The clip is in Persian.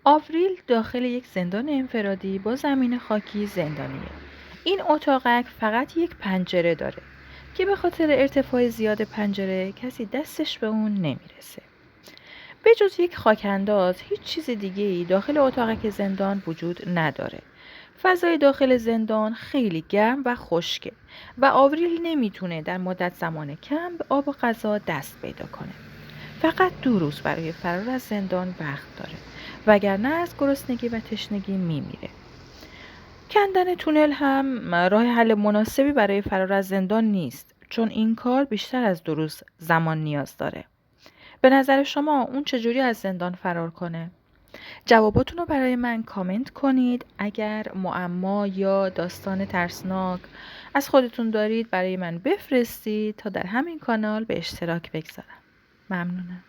آوریل داخل یک زندان انفرادی با زمین خاکی زندانیه. این اتاقک فقط یک پنجره داره که به خاطر ارتفاع زیاد پنجره کسی دستش به اون نمیرسه. به جز یک خاک‌انداز هیچ چیز دیگه‌ای داخل اتاقک زندان وجود نداره. فضای داخل زندان خیلی گرم و خشکه و آوریل نمیتونه در مدت زمان کم به آب و غذا دست پیدا کنه. فقط 2 روز برای فرار از زندان وقت داره، وگرنه از گرسنگی و تشنگی میمیره. کندن تونل هم راه حل مناسبی برای فرار از زندان نیست، چون این کار بیشتر از 2 روز زمان نیاز داره. به نظر شما اون چجوری از زندان فرار کنه؟ جواباتون رو برای من کامنت کنید. اگر معما یا داستان ترسناک از خودتون دارید برای من بفرستید تا در همین کانال به اشتراک بگذارم. ممنونم.